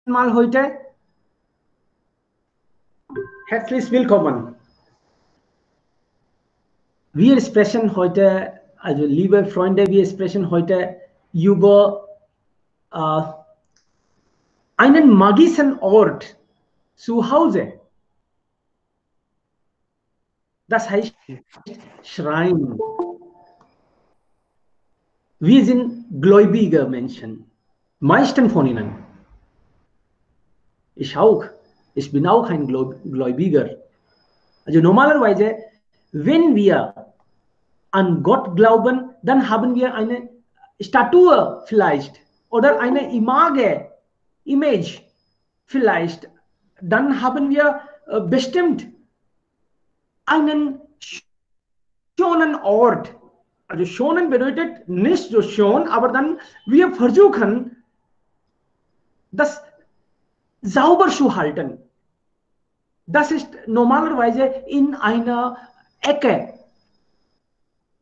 mal heute. Herzlich willkommen. Wir sprechen heute, also liebe Freunde, wir sprechen heute über einen magischen Ort zu Hause. Das heißt Schrein. Wir sind gläubige Menschen. Meisten von ihnen. Ich auch. Ich bin auch ein Gläubiger. Also normalerweise, wenn wir an Gott glauben, dann haben wir eine Statue vielleicht oder eine Image vielleicht. Dann haben wir bestimmt einen schönen Ort. Also schonen bedeutet nicht so schön, aber dann wir versuchen, das sauber zu halten. Das ist normalerweise in einer Ecke.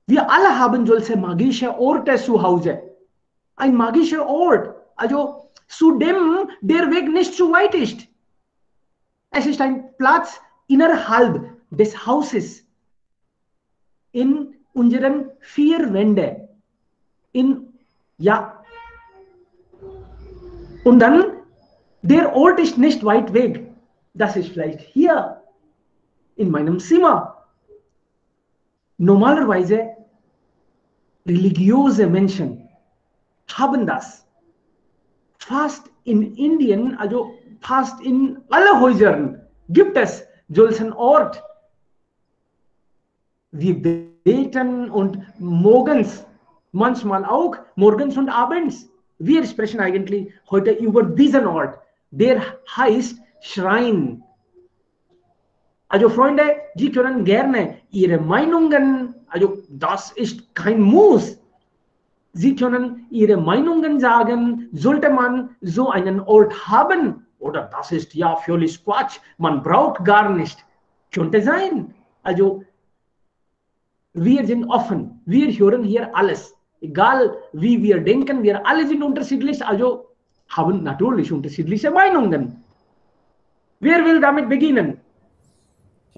Wir alle haben solche magische Orte zu Hause. Ein magischer Ort, also zu dem der Weg nicht zu weit ist. Es ist ein Platz innerhalb des Hauses, in unseren vier Wänden. Und dann, der Ort ist nicht weit weg. Das ist vielleicht hier in meinem Zimmer. Normalerweise religiöse Menschen haben das. Fast in Indien, also fast in alle Häusern gibt es solchen Ort. Wir beten und morgens, manchmal auch morgens und abends. Wir sprechen eigentlich heute über diesen Ort, der heißt Schrein. Also Freunde, Sie können gerne Ihre Meinungen, also das ist kein Muss. Sie können Ihre Meinungen sagen, sollte man so einen Ort haben? Oder das ist ja völlig Quatsch, man braucht gar nicht. Könnte sein. Also wir sind offen, wir hören hier alles. Egal wie wir denken, wir alle sind unterschiedlich, also haben natürlich unterschiedliche Meinungen. Wer will damit beginnen?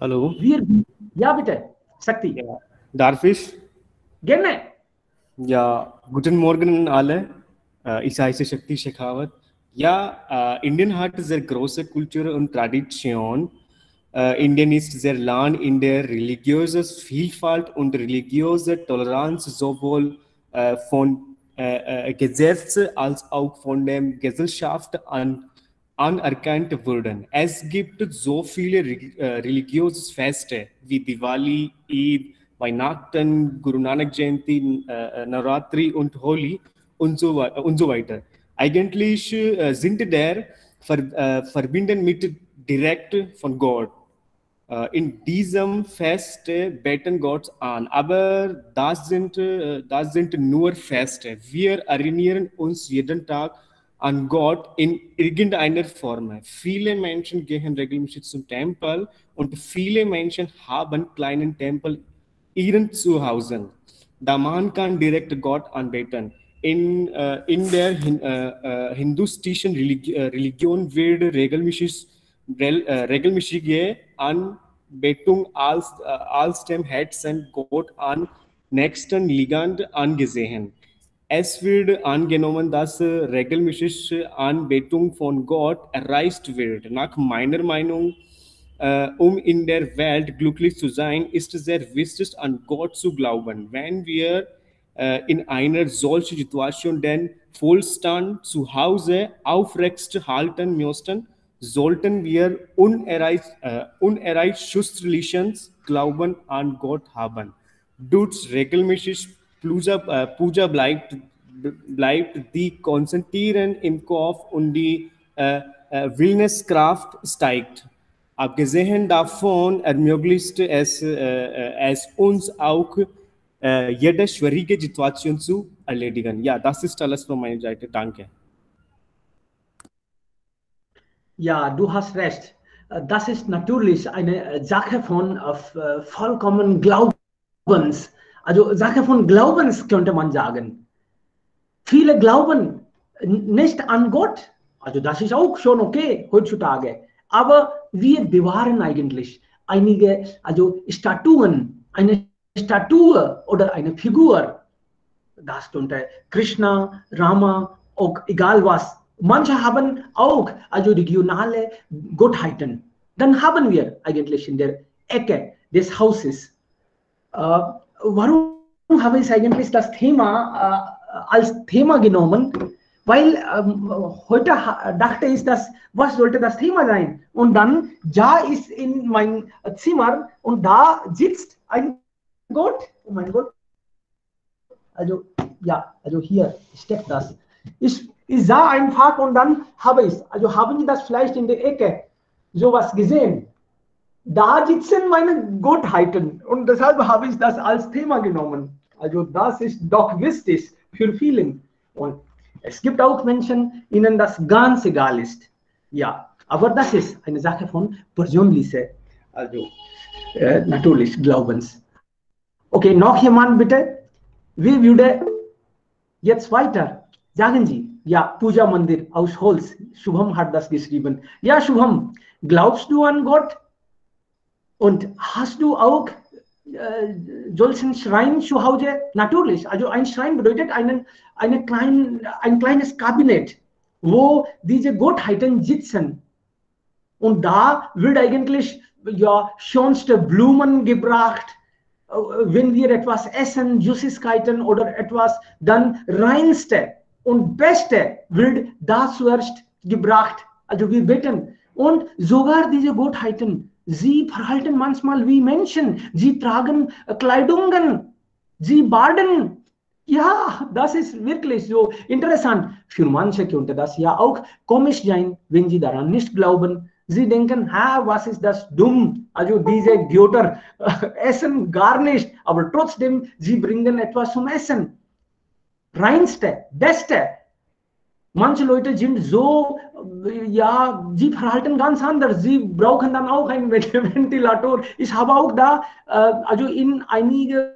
Hallo. Ja, bitte. Sakti. Ja. Darf ich? Gerne. Ja, guten Morgen alle. Ich heiße Shakti Shekhawat. Ja, Indien hat sehr große Kultur und Tradition. Indien ist sehr Land in der religiösen Vielfalt und religiöse Toleranz sowohl von Gesetze als auch von der Gesellschaft anerkannt wurden. Es gibt so viele religiöse Feste wie Diwali, Eid, Weihnachten, Guru Nanak Jayanti, Navratri und Holi und so weiter. Eigentlich sind der verbinden mit direkt von Gott. In diesem Fest beten Gott an, aber das sind nur Feste. Wir erinnern uns jeden Tag an Gott in irgendeiner Form. Viele Menschen gehen regelmäßig zum Tempel und viele Menschen haben kleinen Tempel ihren Zuhause. Da man kann direkt Gott anbeten. In der hindustischen Religion wird regelmäßige Anbetung als dem Herzen Gott an nächsten liegend angesehen. Es wird angenommen, dass regelmäßige Anbetung von Gott erreicht wird. Nach meiner Meinung, um in der Welt glücklich zu sein, ist es sehr wichtig, an Gott zu glauben. Wenn wir in einer solchen Situation den Wohlstand zu Hause aufrecht halten möchten, sollten wir unerreicht schützliches Glauben an Gott haben. Durch regelmäßig Puja bleibt die Konzentrieren im Kopf und die Willenskraft steigt. Abgesehen davon ermöglicht es uns auch, jede schwierige Situation zu erledigen. Ja, das ist alles von meiner Seite. Danke. Ja, du hast recht. Das ist natürlich eine Sache von vollkommen Glaubens. Also Sache von Glaubens könnte man sagen. Viele glauben nicht an Gott. Also das ist auch schon okay heutzutage. Aber wir bewahren eigentlich einige, also Statuen, eine Statue oder eine Figur. Das könnte Krishna, Rama, auch egal was. Manche haben auch also regionale Gottheiten. Dann haben wir eigentlich in der Ecke des Hauses. Warum habe ich eigentlich das Thema als Thema genommen? Weil heute dachte ich, dass, was sollte das Thema sein? Und dann, ja, ist in mein Zimmer und da sitzt ein Gott. Oh mein Gott. Also, ja, also hier steckt das. Ich sah einfach und dann habe ich es. Also haben Sie das vielleicht in der Ecke sowas gesehen? Da sitzen meine Gottheiten und deshalb habe ich das als Thema genommen. Also das ist doch wichtig für viele. Und es gibt auch Menschen, ihnen das ganz egal ist. Ja, aber das ist eine Sache von persönlicher, also natürlich Glaubens. Okay, noch jemand bitte? Wie würde jetzt weiter? Sagen Sie, ja, Puja Mandir aus Holz. Shubham hat das geschrieben. Ja, Shubham, glaubst du an Gott? Und hast du auch solchen Schrein zu Hause? Natürlich. Also ein Schrein bedeutet ein kleines Kabinett, wo diese Gottheiten sitzen. Und da wird eigentlich ja schönste Blumen gebracht. Wenn wir etwas essen, Süßigkeiten oder etwas, dann reinste und beste wird da zuerst gebracht. Also wir beten. Und sogar diese Gottheiten, sie verhalten manchmal wie Menschen. Sie tragen Kleidungen, sie baden. Ja, das ist wirklich so interessant. Für manche könnte das ja auch komisch sein, wenn sie daran nicht glauben. Sie denken, was ist das dumm? Also diese Götter essen gar nicht, aber trotzdem, sie bringen etwas zum Essen. Reinste, beste. Manche Leute sind so, ja, sie verhalten ganz anders. Sie brauchen dann auch einen Ventilator. Ich habe auch da, also in einigen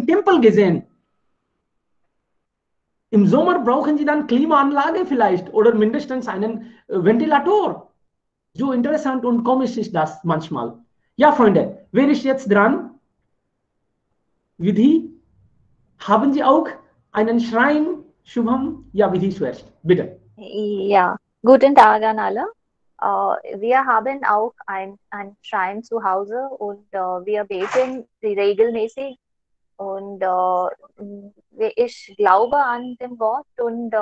Tempel gesehen. Im Sommer brauchen Sie dann Klimaanlage vielleicht oder mindestens einen Ventilator. So interessant und komisch ist das manchmal. Ja, Freunde, wer ist jetzt dran? Vidhi, haben Sie auch einen Schrein? Shubham? Ja, Vidhi zuerst. Bitte. Ja, guten Tag an alle. Wir haben auch ein Schrein zu Hause und wir beten regelmäßig und ich glaube an den Gott und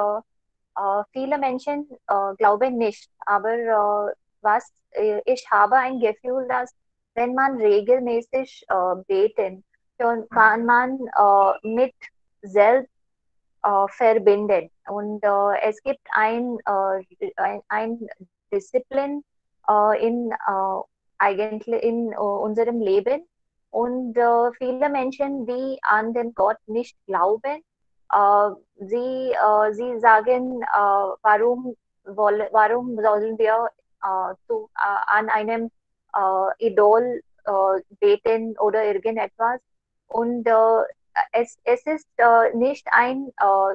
viele Menschen glauben nicht, aber was ich habe ein Gefühl, dass wenn man regelmäßig beten, dann kann man mit selbst verbindet. Und es gibt ein Disziplin eigentlich in unserem Leben. Und viele Menschen, die an den Gott nicht glauben, sie sagen, warum sollen wir an einem Idol beten oder irgendetwas? Und es ist nicht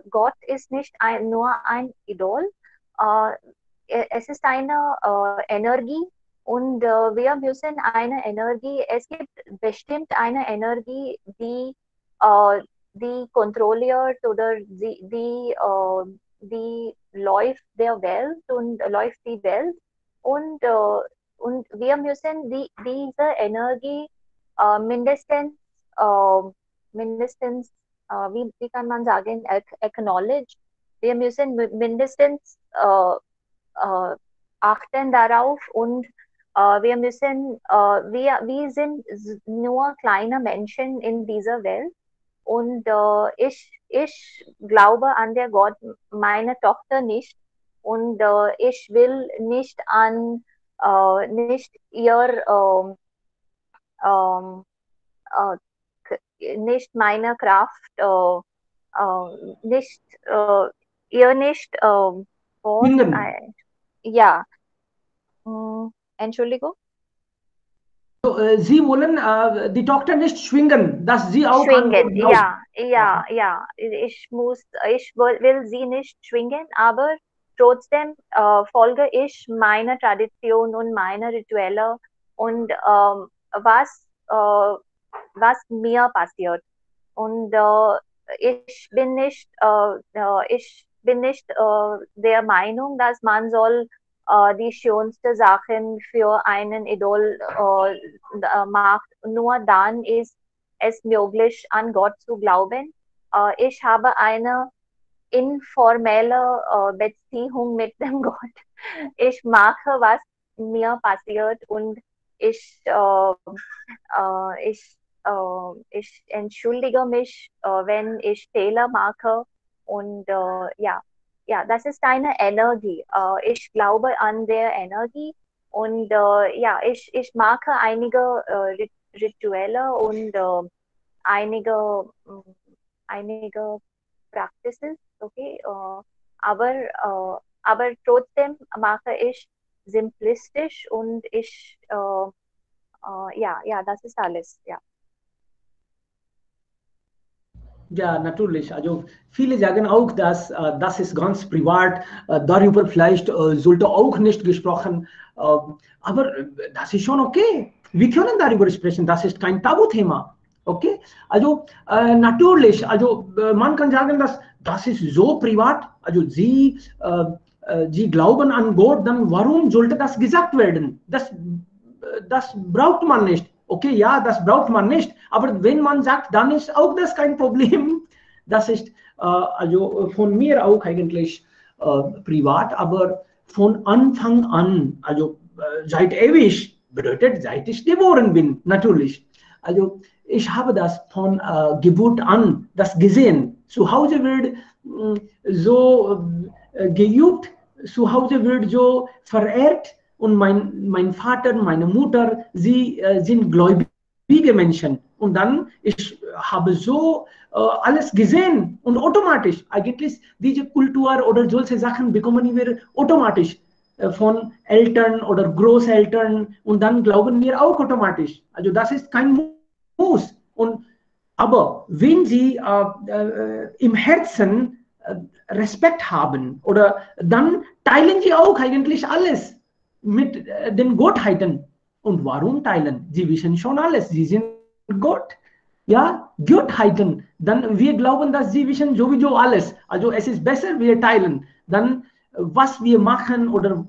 Gott ist nicht nur ein Idol, es ist eine Energie und wir müssen eine Energie, es gibt bestimmt eine Energie, die kontrolliert oder die läuft der Welt und läuft die Welt und wir müssen diese Energie mindestens wie kann man sagen, acknowledge. Wir müssen mindestens achten darauf und wir müssen, wir sind nur kleine Menschen in dieser Welt und ich glaube an der Gott, meine Tochter nicht und ich will nicht nicht ihr nicht meine Kraft, nicht ihr nicht ja, Entschuldigung. Sie wollen die Tochter nicht schwingen, dass sie auch schwingen. Ja. Ich will sie nicht schwingen, aber trotzdem folge ich meiner Tradition und meiner Rituelle und was mir passiert. Und ich bin nicht der Meinung, dass man soll die schönste Sachen für einen Idol macht. Nur dann ist es möglich, an Gott zu glauben. Ich habe eine informelle Beziehung mit dem Gott. Ich mache, was mir passiert und ich, äh, ich entschuldige mich, wenn ich Fehler mache. Und ja, das ist eine Energie. Ich glaube an der Energie. Und ja, ich mag einige Rituelle und einige Practices, okay, aber trotzdem mache ich simplistisch und ja, das ist alles, ja. Ja, natürlich. Also viele sagen auch, dass das ist ganz privat. Darüber vielleicht sollte auch nicht gesprochen. Aber das ist schon okay. Wir können darüber sprechen. Das ist kein Tabuthema. Okay? Also natürlich. Also man kann sagen, dass das ist so privat. Also Sie glauben an Gott, dann warum sollte das gesagt werden? Das braucht man nicht. Okay, ja, das braucht man nicht. Aber wenn man sagt, dann ist auch das kein Problem. Das ist also von mir auch eigentlich privat, aber von Anfang an, also seit ewig, bedeutet, seit ich geboren bin, natürlich. Also ich habe das von Geburt an das gesehen. Zu Hause wird so geübt, zu Hause wird so verehrt. Und mein Vater, meine Mutter, sie sind gläubige Menschen. Und dann, ich habe so alles gesehen und automatisch, eigentlich diese Kultur oder solche Sachen bekommen wir automatisch von Eltern oder Großeltern und dann glauben wir auch automatisch. Also das ist kein Muss. Aber wenn Sie im Herzen Respekt haben oder dann teilen Sie auch eigentlich alles mit den Gottheiten. Und warum teilen? Sie wissen schon alles. Sie sind Gott. Ja, Gottheiten. Dann wir glauben, dass sie wissen sowieso alles. Also es ist besser, wir teilen. Dann was wir machen oder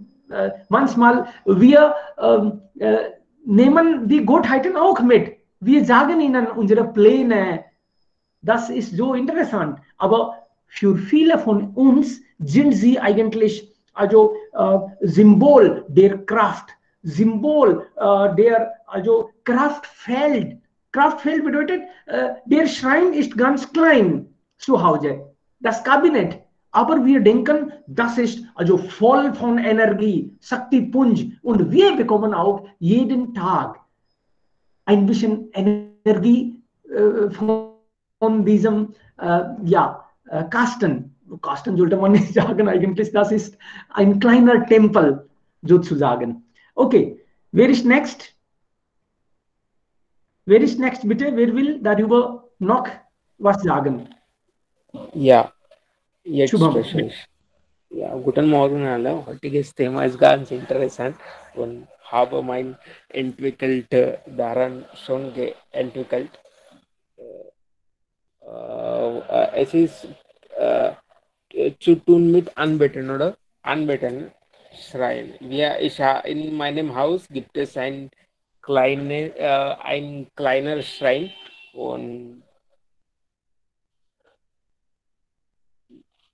manchmal wir nehmen die Gottheiten auch mit. Wir sagen ihnen unsere Pläne. Das ist so interessant. Aber für viele von uns sind sie eigentlich also Symbol der Kraft, Symbol der also Kraftfeld. Kraftfeld bedeutet, der Schrein ist ganz klein zu Hause, das Kabinett. Aber wir denken, das ist also voll von Energie, Shakti Punj. Und wir bekommen auch jeden Tag ein bisschen Energie von diesem Kasten. Kasten sollte man nicht sagen, eigentlich das ist ein kleiner Tempel sozusagen. Okay, wer ist next? Wer ist next bitte? Wer will darüber noch was sagen? Ja, jetzt Shubham. spreche ich. Ja, guten Morgen alle. Heutiges Thema ist ganz interessant und habe mein entwickelt daran schon entwickelt. Es ist zu tun mit Anbeten oder Anbeten Schrein. In meinem Haus gibt es ein kleiner Schrein und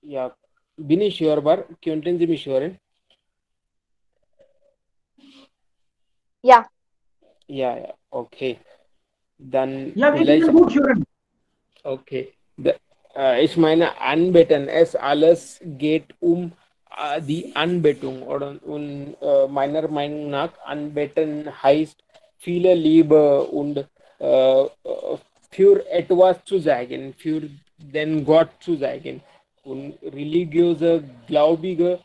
ja, bin ich hörbar? Könnten Sie mich hören? Ja. Ja, okay. Dann Ja, wir vielleicht. können gut hören. Okay. Ich meine, Anbeten, es alles geht um die Anbetung oder meiner Meinung nach Anbeten heißt viele Liebe und für etwas zu sagen, für den Gott zu sagen und religiöse, gläubige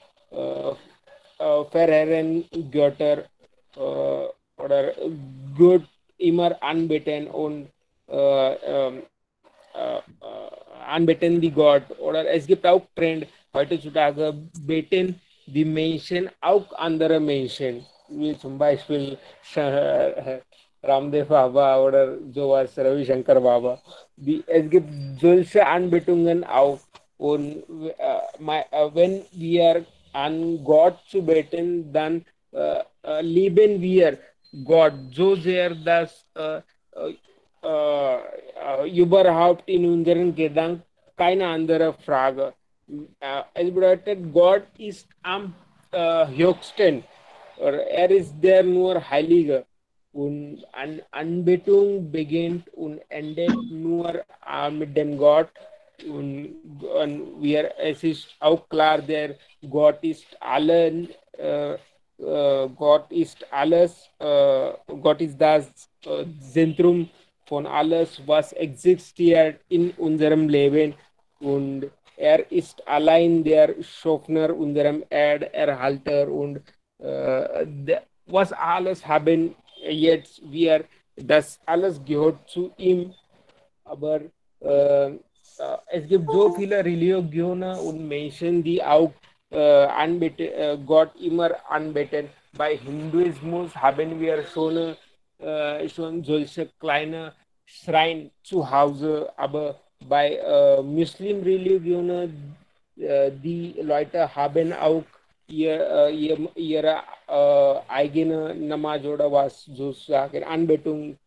verehren Götter oder Gott immer anbeten und anbeten die Gott oder es gibt auch Trend heute zutage beten die Menschen auch andere Menschen, wie zum Beispiel Ramdev Baba oder sowas, Ravi Shankar Baba. Es gibt solche Anbetungen auch. Und wenn wir an Gott zu beten, dann lieben wir Gott so sehr, dass überhaupt in unseren Gedanken keine andere Frage. Es bedeutet, Gott ist am höchsten. Ist der nur Heilige. Und Anbetung beginnt und endet nur mit dem Gott. Es ist auch klar, der Gott ist allen, Gott ist alles, Gott ist das Zentrum von alles, was existiert in unserem Leben. Und ist allein der Schöpfer unserem Erderhalter und was alles haben jetzt wir, das alles gehört zu ihm. Aber es gibt so viele Religionen und Menschen, die auch Gott immer anbeten. Bei Hinduismus haben wir schon solche kleine Schrein zu Hause, aber bei Muslim-Religionen, die Leute haben auch ihre eigene Namaz oder was sozusagen Anbetung.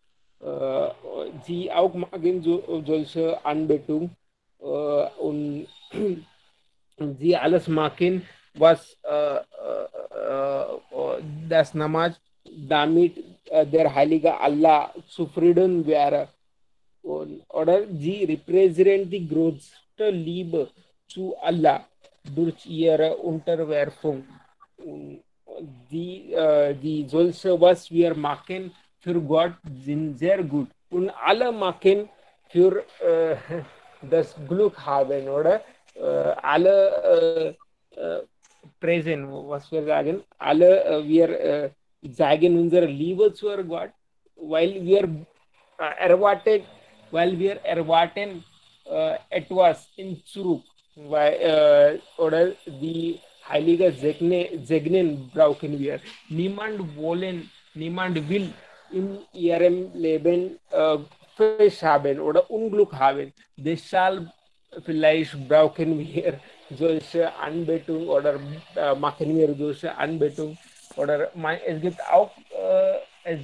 Sie auch machen solche Anbetung und sie alles machen, was das Namaz, damit der heilige Allah zufrieden wäre. Oder sie repräsentieren die größte Liebe zu Allah durch ihre Unterwerfung. Die solche, was wir machen für Gott, sind sehr gut. Und alle machen für das Glück haben, oder? Alle präsent, was wir sagen, alle wir zeigen unsere Liebe zu Gott, weil wir erwarten etwas in zurück, oder die heilige Segnen brauchen wir. Niemand will in ihrem Leben Fisch haben oder Unglück haben. Deshalb vielleicht brauchen wir solche Anbetung oder machen wir solche Anbetung. Oder es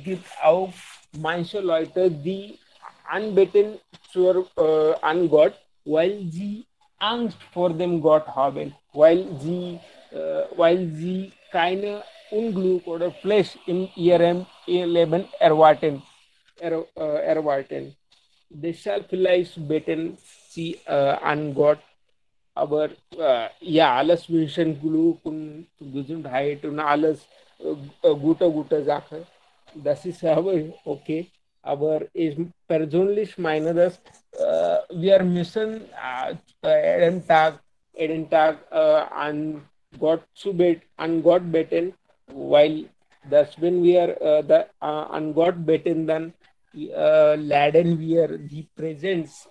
gibt auch manche Leute, die anbeten an Gott, weil sie Angst vor dem Gott haben, weil sie keine Unglück oder Fleisch in ihrem Leben erwarten. Deshalb vielleicht beten sie an Gott. Aber ja, alles wünschen Glück und Gesundheit und alles gute Sache. Das ist aber okay. Aber ich persönlich meine, dass wir müssen jeden Tag an Gott beten, weil wenn wir an Gott beten, dann laden wir die Präsenz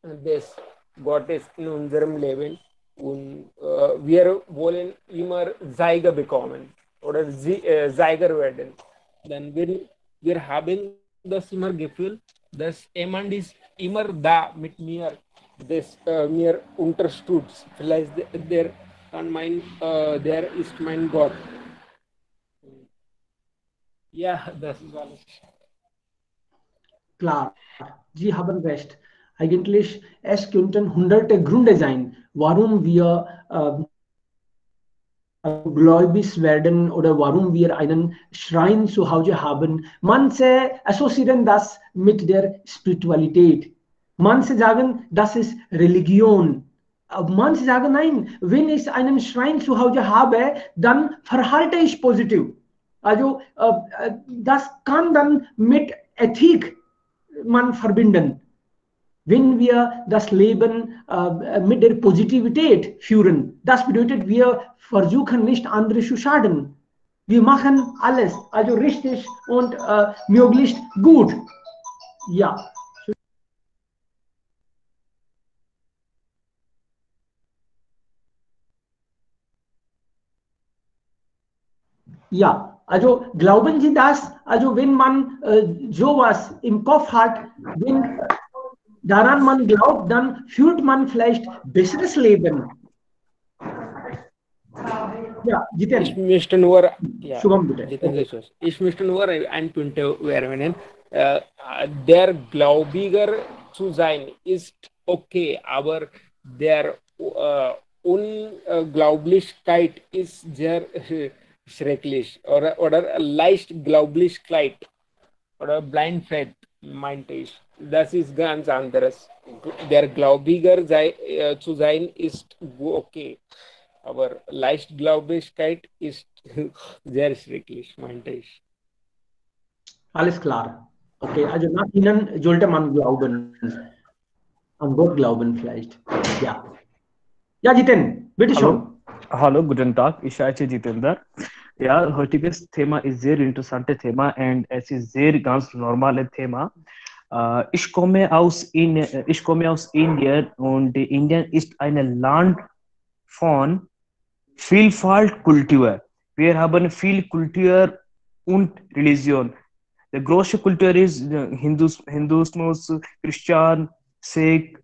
des Gottes in unserem Leben und wir wollen immer Sieger bekommen oder Sieger werden. Dann wir haben das immer Gefühl, dass jemand ist immer da mit mir, das mir unterstützt. Vielleicht der ist mein Gott. Ja, das ist alles. Klar, Sie haben recht. Eigentlich, es könnten hunderte Gründe sein, warum wir gläubig werden oder warum wir einen Schrein zu Hause haben. Manche assoziieren das mit der Spiritualität. Manche sagen, das ist Religion. Manche sagen, nein, wenn ich einen Schrein zu Hause habe, dann verhalte ich positiv. Also das kann dann mit Ethik man verbinden. Wenn wir das Leben mit der Positivität führen, das bedeutet, wir versuchen nicht andere zu schaden. Wir machen alles, also richtig und möglichst gut. Ja. Ja, also glauben Sie das? Also wenn man sowas im Kopf hat, wenn daran man glaubt, dann führt man vielleicht besseres Leben. Ja, Ich Jiten, möchte nur, ja, Shubham bitte. Jitendra Joshi. Ich möchte nur einen Punkt erwähnen. Der Gläubiger zu sein ist okay, aber der Unglaublichkeit ist sehr schrecklich oder Leichtglaublichkeit oder Blind Faith, meinte ich. Das ist ganz anderes. Der Gläubiger zu sein ist okay. Aber Leichtgläubigkeit ist sehr schrecklich, meinte ich. Alles klar. Okay, also nach Ihnen sollte man glauben. An Gott glauben vielleicht. Ja. Ja, Jiten, bitte schon. Hallo, guten Tag, ich heiße Jitender. Ja, heutiges Thema ist sehr interessantes Thema und es ist sehr ganz normales Thema. Ich komme aus Indien und Indien ist ein Land von Vielfalt Kultur. Wir haben viel Kultur und Religion. Die große Kultur ist Hinduismus, Christian, Sikh,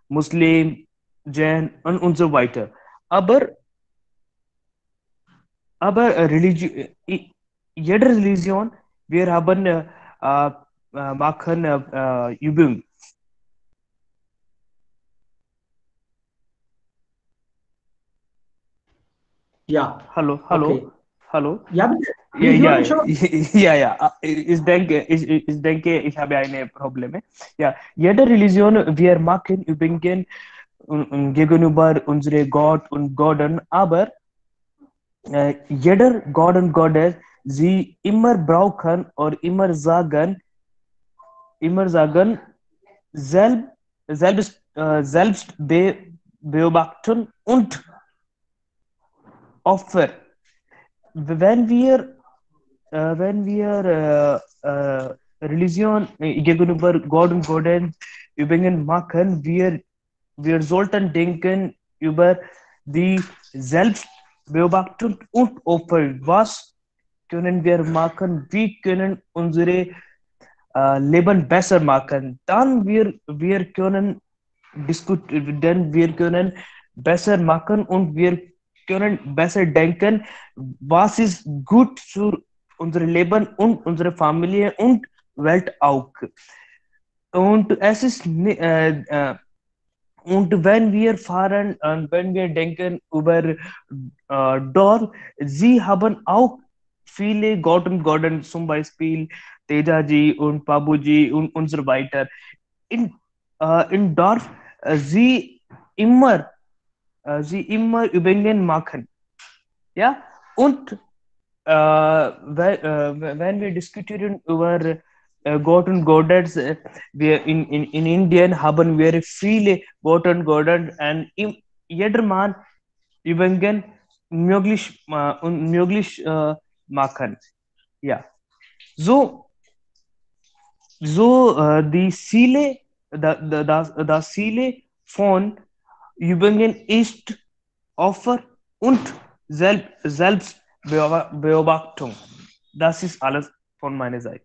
Muslim, Jain und so weiter. Aber jede Religion, wir haben machen Übung. Ja. Hallo. Okay. Hallo. Ja, bitte. Ja, Ich ja, höre schon. ja. Ich denke, ich habe eine Probleme. Ja, jede Religion, wir machen Übungen gegenüber unsere Gott und Göttern, aber jeder Gott und Gottes, sie immer brauchen oder immer sagen, selbst beobachten und Opfer. Wenn wir Religion gegenüber Gott und Göttern Übungen machen, wir sollten denken über die Selbstbeobachtung und Opfer. Was können wir machen? Wie können unsere Leben besser machen? Dann wir können diskutieren, wir können besser machen und wir können besser denken, was ist gut für unser Leben und unsere Familie und Welt auch. Und es ist und wenn wir fahren und wenn wir denken über dort, sie haben auch viele Gott und Götter, zum Beispiel Tejaji und Babuji und so weiter. In Dorf, immer, sie immer Übungen machen. Ja, und wenn wir diskutieren über Gott und Goddess, wir in Indien haben wir viele Gott und Goddess und jeder Mann Übungen möglich machen. Ja, so die Ziele, das Ziele von Übungen ist Opfer und Selbstbeobachtung. Das ist alles von meiner Seite.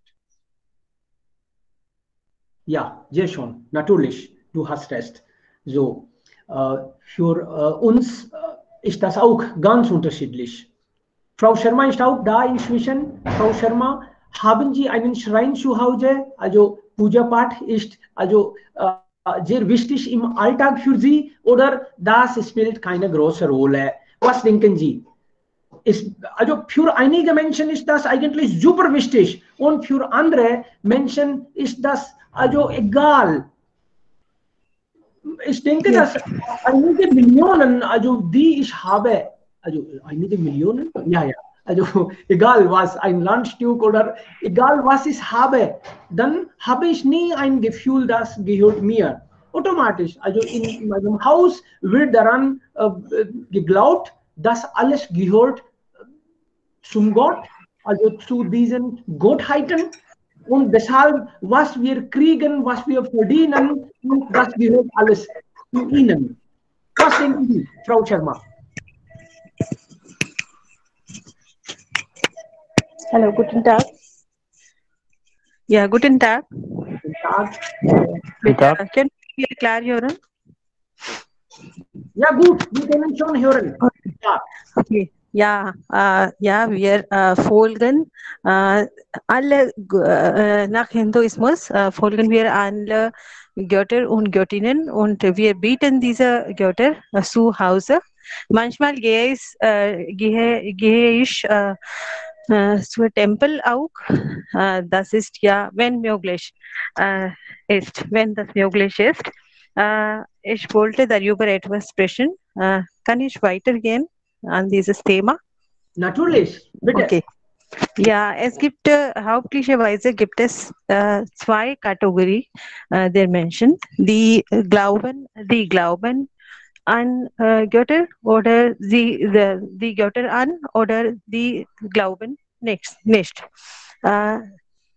Ja, sehr schön. Natürlich, du hast recht. So, für uns ist das auch ganz unterschiedlich. Frau Sharma ist auch da inzwischen. Frau Sharma, haben Sie einen Schrein zu Hause? Also Puja Path ist also sehr wichtig im Alltag für Sie oder das spielt keine große Rolle? Was denken Sie? Also für einige Menschen ist das eigentlich super wichtig und für andere Menschen ist das also egal. Ich denke, dass einige Millionen, also die ich habe, also einige Millionen, ja, also egal was, ein Landstück oder egal was ich habe, dann habe ich nie ein Gefühl, das gehört mir. Automatisch, also in meinem Haus wird daran geglaubt, dass alles gehört zum Gott, also zu diesen Gottheiten. Und deshalb, was wir kriegen, was wir verdienen, das gehört alles zu ihnen. Was denken Sie, Frau Sharma? Hallo, guten Tag. Ja, guten Tag. Guten Tag. Guten Tag. Können Sie klar hören? Ja, gut, wir können schon hören. Ja. Okay. Ja, ja, wir folgen alle nach Hinduismus folgen wir alle Götter und Göttinnen und wir bieten diese Götter zu Hause. Manchmal gehe ich zur Tempel auch. Das ist ja, wenn möglich ist, wenn das möglich ist. Ich wollte darüber etwas sprechen. Kann ich weitergehen an dieses Thema? Natürlich, bitte. Okay. Ja, es gibt hauptsächlicherweise gibt es zwei Kategorien der Menschen, die glauben an Götter oder die Götter an oder die glauben nicht.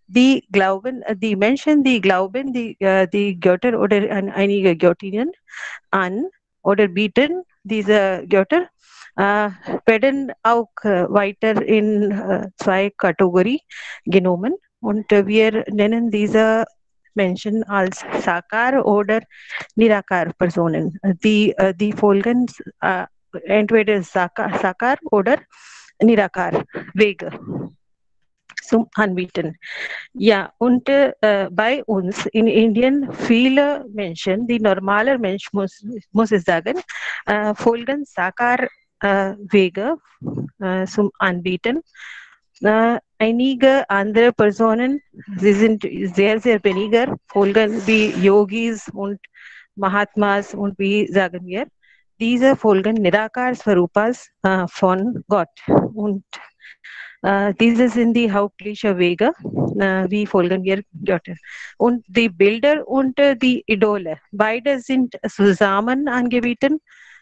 Die Menschen, die glauben die Götter oder an einige Göttinnen an oder bieten diese Götter, werden auch weiter in zwei Kategorien genommen und wir nennen diese Menschen als Sakar oder Nirakar Personen. Die folgen entweder Sakar oder Nirakar Wege zum Anbieten. Ja, und bei uns in Indien viele Menschen, die normale Mensch muss ich sagen, folgen Sakar Wege zum Anbieten. Einige andere Personen, sie sind sehr, sehr weniger, folgen wie Yogis und Mahatmas und wie sagen wir, diese folgen Nirakar Swarupas von Gott. Und diese sind die hauptlichen Wege, wie folgen wir Götter. Und die Bilder und die Idole, beide sind zusammen angebieten.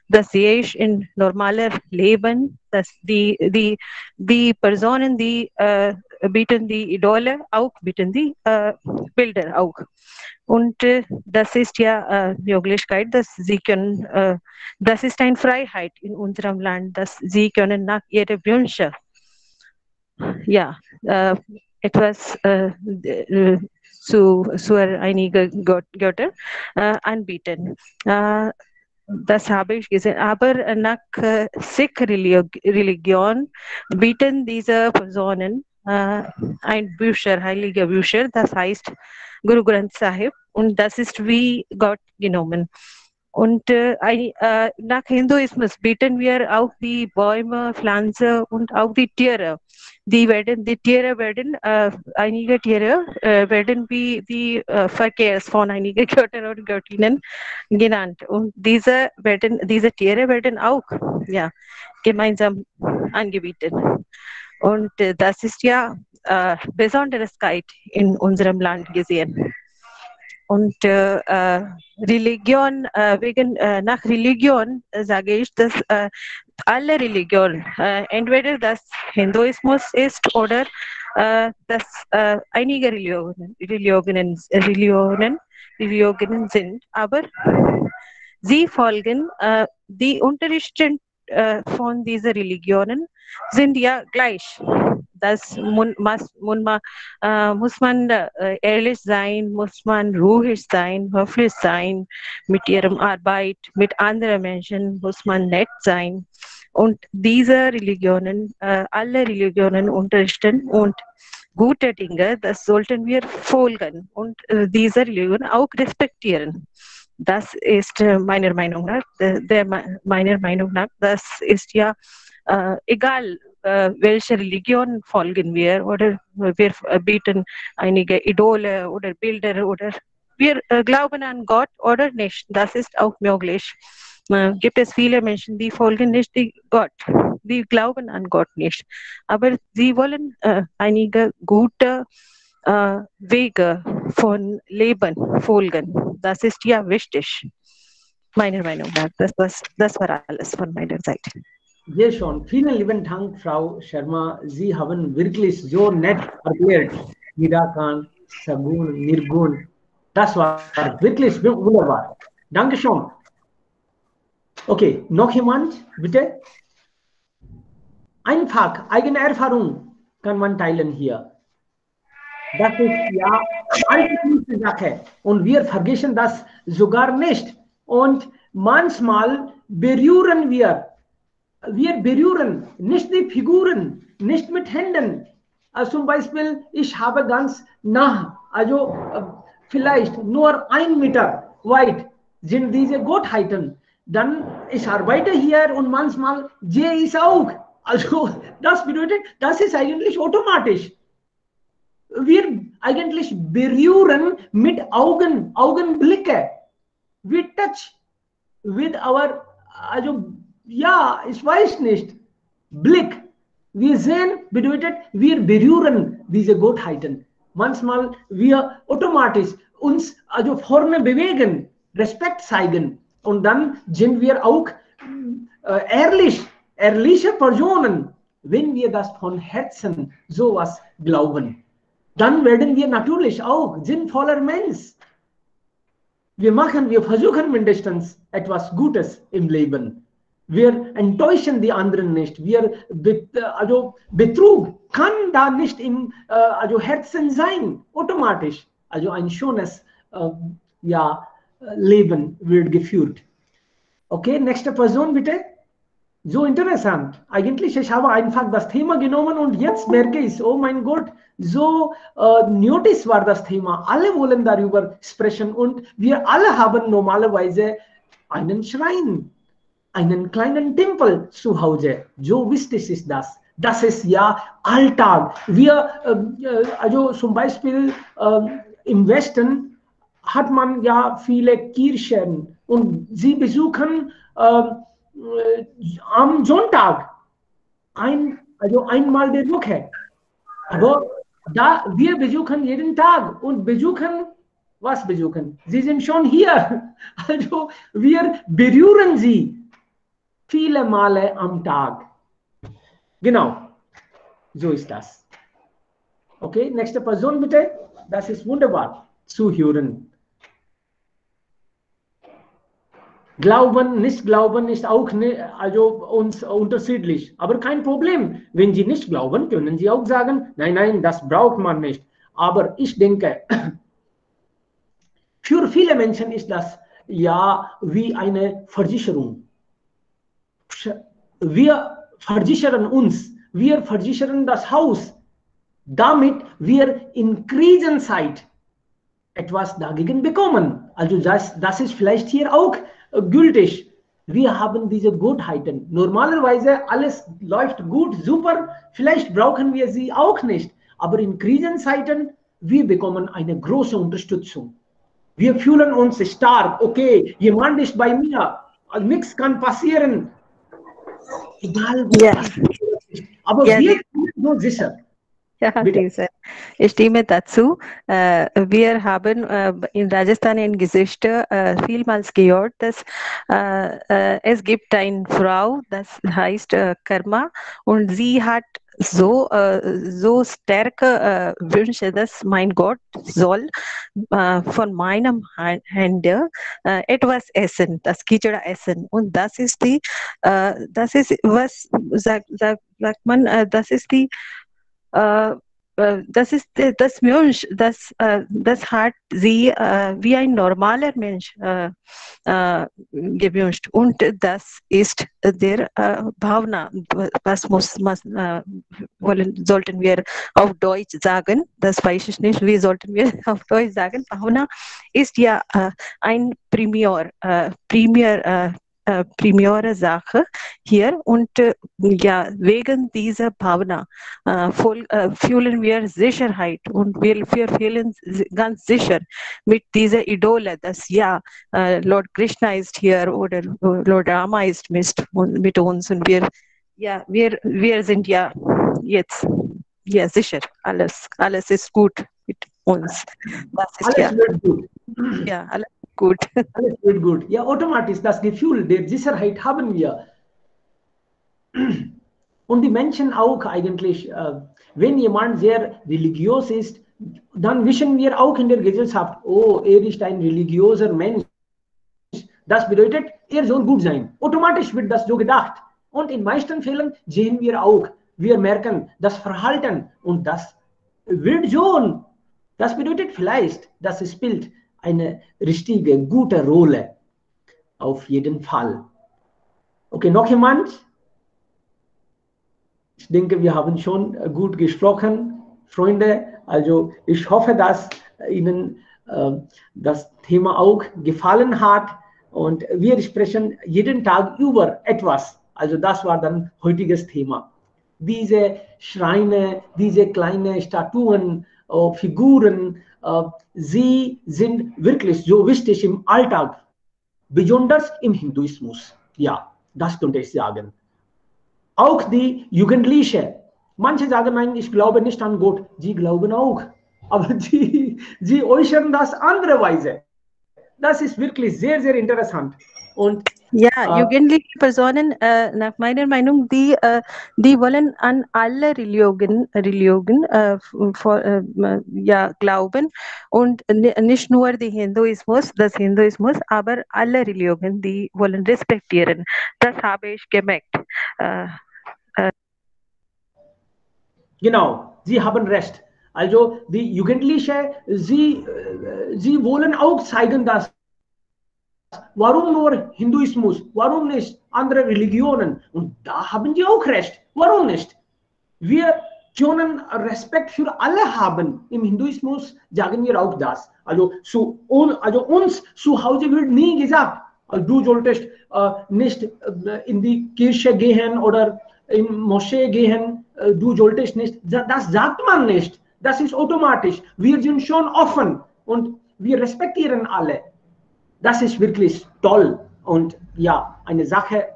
Das sehe ich in normaler Leben, dass die Personen, die bieten die Idole, auch bieten die Bilder auch. Und das ist ja Möglichkeit, dass sie können, das ist eine Freiheit in unserem Land, dass sie können nach ihren Wünschen ja, etwas zu einige Götter anbieten. Das habe ich gesehen. Aber nach Sikh-Religion bieten diese Personen ein Bücher, heilige Bücher, das heißt Guru Granth Sahib, und das ist wie Gott genommen. Und nach Hinduismus bieten wir auch die Bäume, Pflanzen und auch die Tiere. Einige Tiere werden wie die Verkehrs von einigen Göttern und Göttinnen genannt. Und diese Tiere werden auch gemeinsam angebieten. Und das ist ja Besonderheit in unserem Land gesehen. Und Religion, nach Religion sage ich, dass alle Religionen, entweder das Hinduismus ist oder dass einige Religionen sind, aber sie folgen, die Unterrichten von diesen Religionen sind ja gleich. Das muss man ehrlich sein, muss man ruhig sein, höflich sein, mit ihrem Arbeit, mit anderen Menschen muss man nett sein. Und diese Religionen, alle Religionen unterrichten und gute Dinge, das sollten wir folgen und diese Religion auch respektieren. Das ist meiner Meinung nach, das ist ja egal, welche Religion folgen wir oder wir bieten einige Idole oder Bilder oder wir glauben an Gott oder nicht. Das ist auch möglich. Gibt es viele Menschen, die folgen nicht Gott, die glauben an Gott nicht, aber sie wollen einige gute Wege von Leben folgen. Das ist ja wichtig, meiner Meinung nach. Das war alles von meiner Seite. Sehr schön. Vielen lieben Dank, Frau Sharma. Sie haben wirklich so nett erklärt. Nirakan, Sagun, Nirgun. Das war wirklich wunderbar. Dankeschön. Okay, noch jemand, bitte? Einfach, eigene Erfahrung. kann man teilen hier. Das ist ja eine Sache. Und wir vergessen das sogar nicht. Und manchmal berühren wir berühren nicht die Figuren, nicht mit Händen. Also zum Beispiel, ich habe ganz nah, also vielleicht nur 1 Meter weit sind diese Gottheiten. Dann, ich arbeite hier und manchmal sehe ich auch. Also das bedeutet, das ist eigentlich automatisch. Wir eigentlich berühren mit Augenblicke. We touch with our, also ja, ich weiß nicht, Blick. Wir sehen bedeutet, wir berühren diese Gottheiten. Manchmal wir automatisch uns also vorne bewegen, Respekt zeigen und dann sind wir auch ehrliche Personen, wenn wir das von Herzen sowas glauben. Dann werden wir natürlich auch sinnvoller Mensch. Wir versuchen mindestens etwas Gutes im Leben. Wir enttäuschen die anderen nicht. Also Betrug kann da nicht im Herzen sein, automatisch. Also ein schönes Leben wird geführt. Okay, nächste Person bitte. So interessant. Eigentlich, ich habe einfach das Thema genommen und jetzt merke ich, oh mein Gott, so notice war das Thema. Alle wollen darüber sprechen und wir alle haben normalerweise einen Schrein, einen kleinen Tempel zu Hause. So wichtig ist das. Das ist ja Alltag. Wir, also zum Beispiel im Westen hat man ja viele Kirchen und sie besuchen am Sonntag einmal der Woche. Aber da wir besuchen jeden Tag und was besuchen? Sie sind schon hier. Also wir berühren sie viele Male am Tag. Genau, so ist das. Okay, nächste Person bitte. Das ist wunderbar. Zuhören. Glauben, nicht glauben ist auch uns unterschiedlich. Aber kein Problem. Wenn Sie nicht glauben, können Sie auch sagen, nein, das braucht man nicht. Aber ich denke, für viele Menschen ist das ja wie eine Versicherung. Wir versichern uns, wir versichern das Haus, damit wir in Krisenzeit etwas dagegen bekommen. Also das ist vielleicht hier auch gültig. Wir haben diese Gottheiten. Normalerweise alles läuft gut, super. Vielleicht brauchen wir sie auch nicht. Aber in Krisenzeiten, wir bekommen eine große Unterstützung. Wir fühlen uns stark. Okay, jemand ist bei mir. Nichts kann passieren. Egal, aber wir sind nur sicher. Ja, ich stimme dazu. Wir haben in Rajasthan in Geschichte vielmals gehört, dass es gibt eine Frau, das heißt Karma, und sie hat so starke Wünsche, dass mein Gott soll von meinem Hände etwas essen, das Kichada essen. Und das ist was sagt man, das ist die das ist das Mensch, das hat sie wie ein normaler Mensch gewünscht. Und das ist der Bhavna. Was sollten wir auf Deutsch sagen? Das weiß ich nicht. Wie sollten wir auf Deutsch sagen? Bhavna ist ja ein primäre Sache hier und ja, wegen dieser Bhavana fühlen wir Sicherheit und wir fühlen ganz sicher mit dieser Idole, dass ja, Lord Krishna ist hier oder Lord Rama ist mit uns und wir sind ja jetzt sicher, alles ist gut mit uns. Das ist alles wird gut. Ja, alles gut. Alles wird gut. Ja, automatisch, das Gefühl der Sicherheit haben wir. Und die Menschen auch eigentlich, wenn jemand sehr religiös ist, dann wissen wir auch in der Gesellschaft, oh, er ist ein religiöser Mensch. Das bedeutet, er soll gut sein. Automatisch wird das so gedacht. Und in meisten Fällen sehen wir auch, Wir merken, das Verhalten und das Vision, das bedeutet vielleicht, dass es spielt eine richtige, gute Rolle. Auf jeden Fall. Okay, noch jemand? Ich denke, wir haben schon gut gesprochen, Freunde. Also ich hoffe, dass Ihnen das Thema auch gefallen hat. Und wir sprechen jeden Tag über etwas. Also das war dann heutiges Thema. Diese Schreine, diese kleinen Statuen, Figuren, sie sind wirklich so wichtig im Alltag, besonders im Hinduismus. Ja, das könnte ich sagen. Auch die Jugendliche. Manche sagen, nein, ich glaube nicht an Gott. Sie glauben auch. Aber sie äußern das andere Weise. Das ist wirklich sehr, sehr interessant. Und ja, jugendliche Personen, nach meiner Meinung, die wollen an alle Religionen glauben und nicht nur das Hinduismus, aber alle Religionen, die wollen respektieren. Das habe ich gemerkt. Genau, Sie haben recht. Also die Jugendlichen, sie wollen auch zeigen, dass warum nur Hinduismus, warum nicht andere Religionen? Und da haben die auch recht. Warum nicht? Wir können Respekt für alle haben. Im Hinduismus sagen wir auch das. Also uns zu Hause wird nie gesagt, du solltest nicht in die Kirche gehen oder in Moschee gehen, du solltest nicht. Das sagt man nicht. Das ist automatisch. Wir sind schon offen und wir respektieren alle. Das ist wirklich toll und ja, eine Sache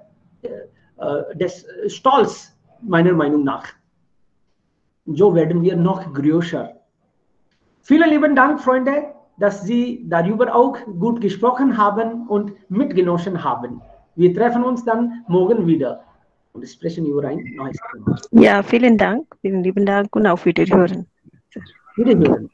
des Stolz, meiner Meinung nach. So werden wir noch größer. Vielen lieben Dank, Freunde, dass Sie darüber auch gut gesprochen haben und mitgenossen haben. Wir treffen uns dann morgen wieder und sprechen über ein neues Thema. Ja, vielen Dank, vielen lieben Dank und auf Wiederhören. Wiederhören.